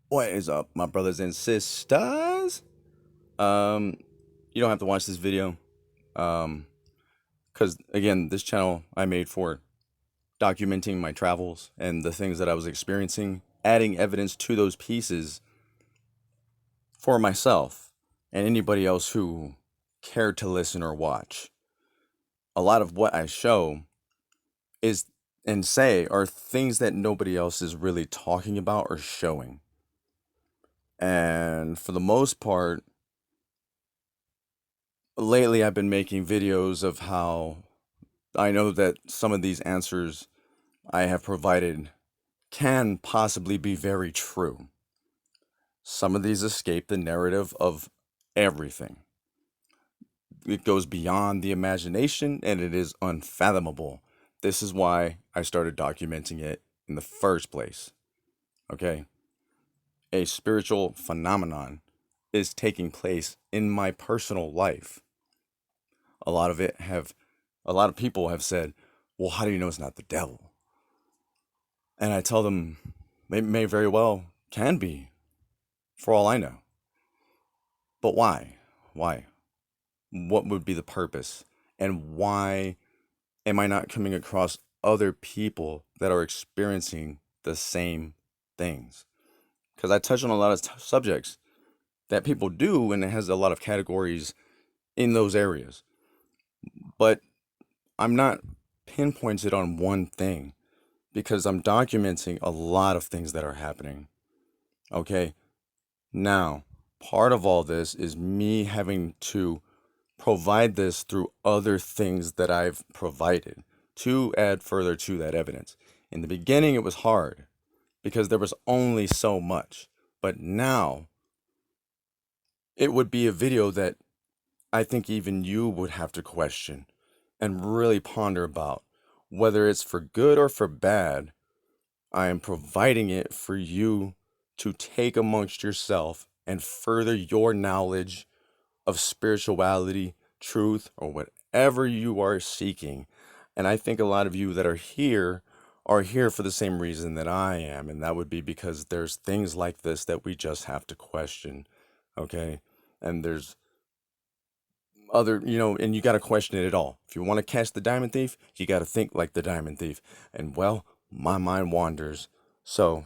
What is up, my brothers and sisters? Um, you don't have to watch this video, because again, this channel I made for documenting my travels and the things that I was experiencing, adding evidence to those pieces for myself and anybody else who cared to listen or watch. A lot of what I show is and say are things that nobody else is really talking about or showing. And for the most part, lately I've been making videos of how I know that some of these answers I have provided can possibly be very true. Some of these escape the narrative of everything. It goes beyond the imagination and it is unfathomable. This is why I started documenting it in the first place. Okay? A spiritual phenomenon is taking place in my personal life. A lot of it have a lot of people have said, "Well, how do you know it's not the devil?" And I tell them, may very well can be, for all I know. But why? Why? What would be the purpose? And why am I not coming across other people that are experiencing the same things? Because I touch on a lot of subjects that people do, and it has a lot of categories in those areas. But I'm not pinpointed on one thing because I'm documenting a lot of things that are happening. Okay? Now, part of all this is me having to provide this through other things that I've provided to add further to that evidence. In the beginning, it was hard because there was only so much. But now, it would be a video that I think even you would have to question and really ponder about. Whether it's for good or for bad, I am providing it for you to take amongst yourself and further your knowledge of spirituality, truth, or whatever you are seeking. And I think a lot of you that are here for the same reason that I am, and that would be because there's things like this that we just have to question, okay? And there's other, and you got to question it all. If you want to catch the diamond thief, you got to think like the diamond thief. And well, my mind wanders. So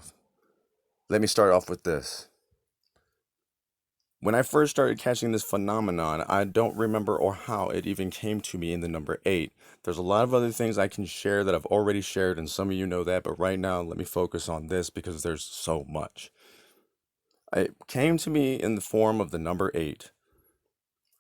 let me start off with this. When I first started catching this phenomenon, I don't remember or how it even came to me in the number 8. There's a lot of other things I can share that I've already shared, and some of you know that, but right now, let me focus on this because there's so much. It came to me in the form of the number 8.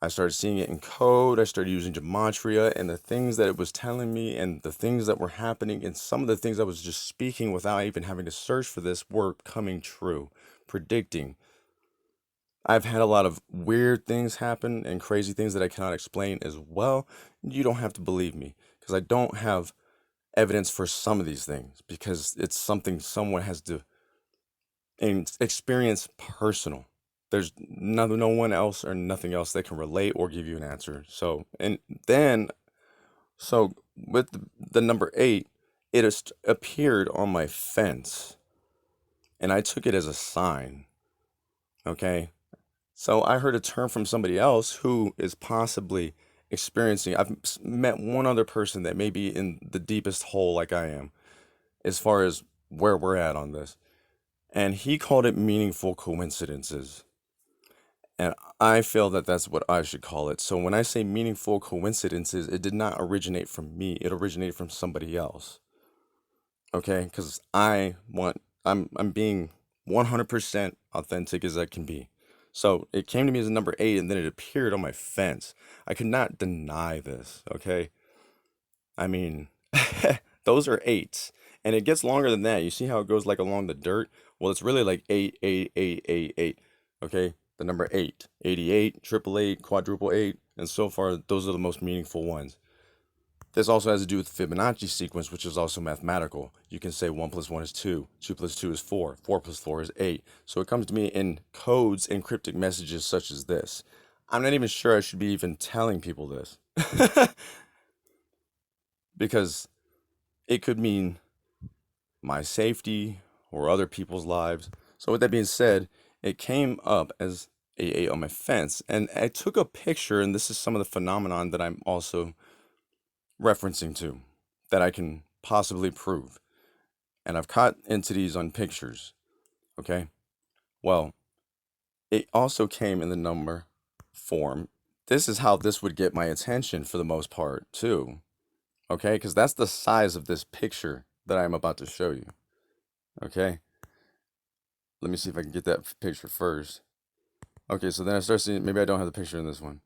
I started seeing it in code, I started using gematria, and the things that it was telling me, and the things that were happening, and some of the things I was just speaking without even having to search for this were coming true, predicting. I've had a lot of weird things happen and crazy things that I cannot explain as well. You don't have to believe me because I don't have evidence for some of these things because it's something someone has to experience personal. There's no one else or nothing else that can relate or give you an answer. So, and then, so with the number 8, it has appeared on my fence and I took it as a sign. Okay. So I heard a term from somebody else who is possibly experiencing. I've met one other person that may be in the deepest hole like I am, as far as where we're at on this. And he called it meaningful coincidences. And I feel that that's what I should call it. So when I say meaningful coincidences, it did not originate from me. It originated from somebody else. Okay? Because I'm being 100% authentic as I can be. So it came to me as a number 8 and then it appeared on my fence. I could not deny this, okay? I mean, those are 8s. And it gets longer than that. You see how it goes like along the dirt? Well, it's really like 8, 8, 8, 8, 8. Okay? The number 8, 88, triple 8, quadruple 8, and so far those are the most meaningful ones. This also has to do with the Fibonacci sequence, which is also mathematical. You can say 1 plus 1 is 2, 2 plus 2 is 4, 4 plus 4 is 8. So it comes to me in codes and cryptic messages such as this. I'm not even sure I should be even telling people this. Because it could mean my safety or other people's lives. So with that being said, it came up as AA on my fence, and I took a picture, and this is some of the phenomenon that I'm also referencing to, that I can possibly prove. And I've caught entities on pictures, okay? Well, it also came in the number form. This is how this would get my attention for the most part, too, okay? Because that's the size of this picture that I'm about to show you, okay? Let me see if I can get that picture first. Okay, so then I start seeing, maybe I don't have the picture in this one.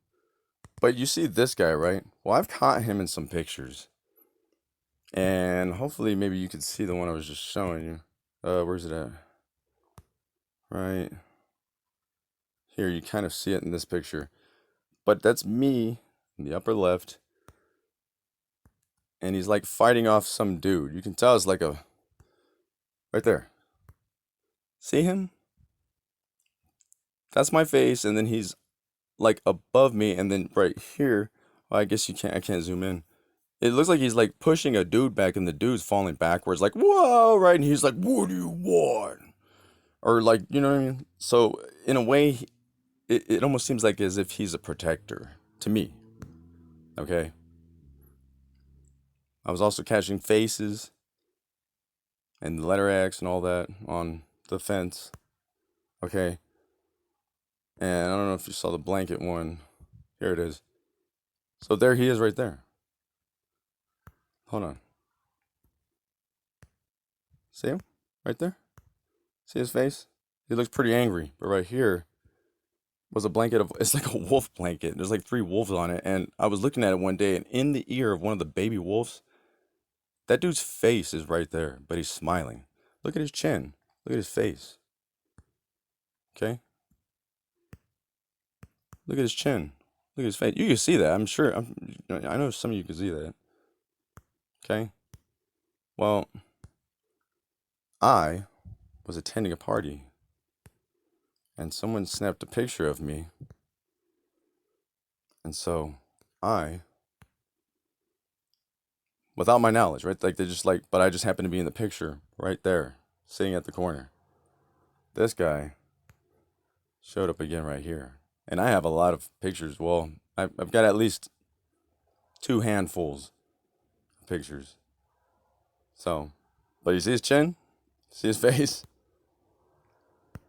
But you see this guy, right? Well, I've caught him in some pictures. And hopefully maybe you could see the one I was just showing you. Where's it at? Right here, you kind of see it in this picture. But that's me in the upper left. And he's like fighting off some dude. You can tell it's like a... Right there. See him? That's my face, and then he's like above me, and then right here, well, I guess I can't zoom in. It looks like he's like pushing a dude back, and the dude's falling backwards, like, whoa, right? And he's like, what do you want? Or like, you know what I mean? So in a way, it almost seems like as if he's a protector to me. Okay. I was also catching faces and the letter X and all that on the fence. Okay. And I don't know if you saw the blanket one. Here it is. So there he is right there. Hold on. See him? Right there? See his face? He looks pretty angry. But right here was a blanket of, it's like a wolf blanket. There's like 3 wolves on it. And I was looking at it one day, and in the ear of one of the baby wolves, that dude's face is right there, but he's smiling. Look at his chin. Look at his face. Okay? Look at his chin. Look at his face. You can see that. I'm sure. I know some of you can see that. Okay? Well, I was attending a party, and someone snapped a picture of me. And so I, without my knowledge, right? Like they just like, but I just happened to be in the picture right there, sitting at the corner. This guy showed up again right here. And I have a lot of pictures. Well, I've got at least 2 handfuls of pictures. So, but you see his chin? See his face?